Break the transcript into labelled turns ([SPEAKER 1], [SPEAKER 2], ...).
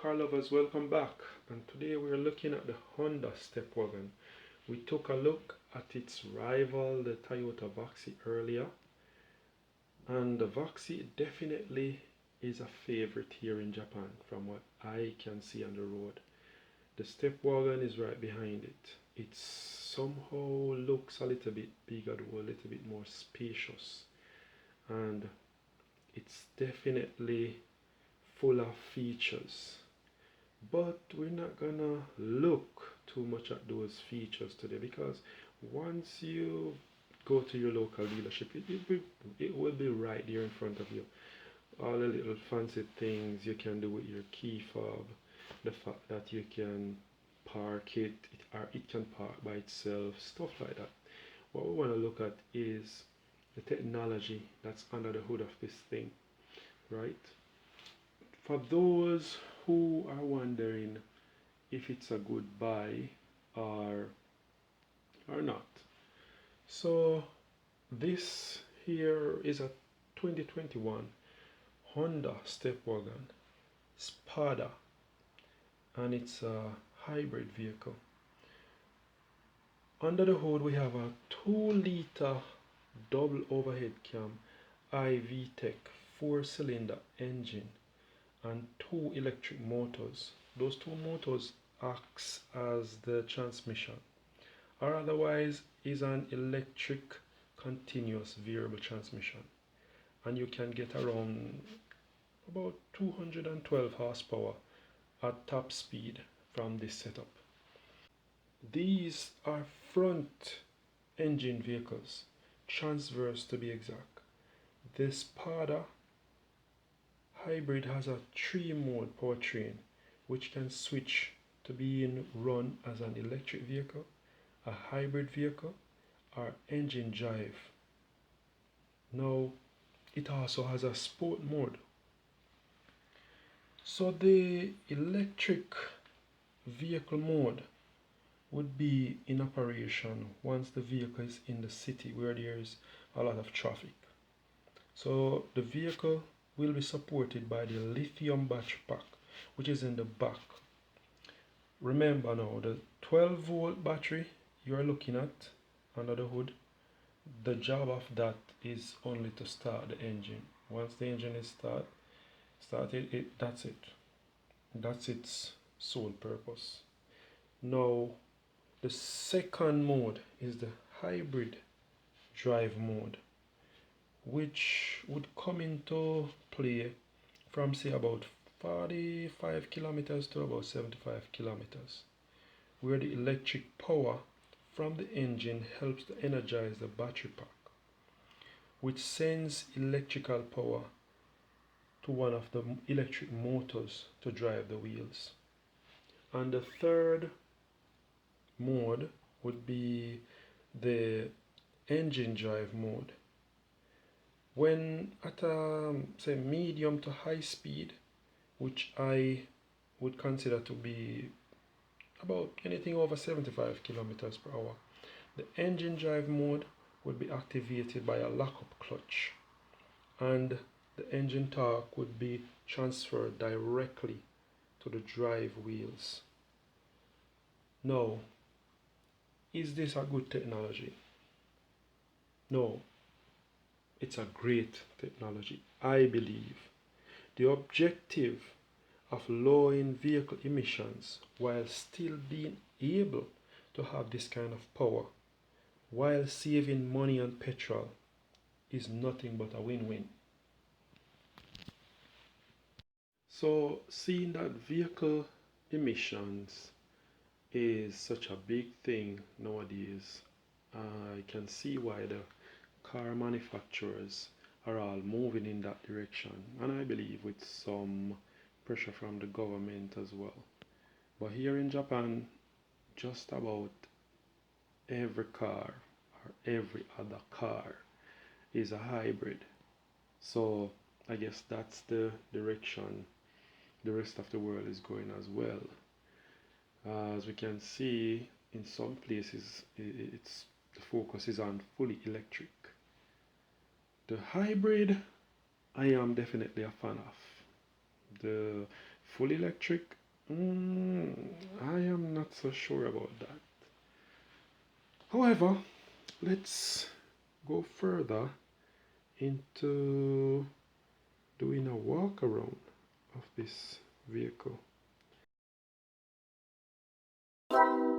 [SPEAKER 1] car lovers, welcome back, and today we're looking at the Honda Stepwagon. We took a look at its rival, the Toyota Voxy, earlier, and the Voxy definitely is a favorite here in Japan from what I can see on the road. The Stepwagon is right behind it. It somehow looks a little bit bigger, a little bit more spacious, and it's definitely full of features, but we're not gonna look too much at those features today, because once you go to your local dealership, it will be right there in front of you. All the little fancy things you can do with your key fob, the fact that you can park it, or it can park by itself, stuff like that. What we want to look at is the technology that's under the hood of this thing, right? For those who are wondering if it's a good buy or not. So this here is a 2021 Honda Stepwagon Spada, and it's a hybrid vehicle. Under the hood we have a 2-liter double overhead cam IV-Tech 4-cylinder engine and 2 electric motors. Those 2 motors acts as the transmission, or otherwise is an electric continuous variable transmission, and you can get around about 212 horsepower at top speed from this setup. These are front engine vehicles, transverse to be exact. The Spada hybrid has a 3-mode powertrain, which can switch to being run as an electric vehicle, a hybrid vehicle, or engine drive. Now, it also has a sport mode. So the electric vehicle mode would be in operation once the vehicle is in the city where there is a lot of traffic. So the vehicle will be supported by the lithium battery pack, which is in the back. Remember now, the 12-volt battery you are looking at under the hood, the job of that is only to start the engine. Once the engine is started, that's it. That's its sole purpose. Now, the second mode is the hybrid drive mode, which would come into play from say about 45 kilometers to about 75 kilometers, where the electric power from the engine helps to energize the battery pack, which sends electrical power to one of the electric motors to drive the wheels. And the third mode would be the engine drive mode. When at say medium to high speed, which I would consider to be about anything over 75 kilometers per hour, the engine drive mode would be activated by a lockup clutch, and the engine torque would be transferred directly to the drive wheels. Now, is this a good technology? No, it's a great technology. I believe the objective of lowering vehicle emissions while still being able to have this kind of power while saving money on petrol is nothing but a win-win. So, seeing that vehicle emissions is such a big thing nowadays, I can see why the car manufacturers are all moving in that direction, and I believe with some pressure from the government as well. But here in Japan, just about every car or every other car is a hybrid. So I guess that's the direction the rest of the world is going as well. As we can see, in some places the focus is on fully electric. The hybrid I am definitely a fan of. The Full electric? I am not so sure about that. However, let's go further into doing a walk around of this vehicle.
[SPEAKER 2] you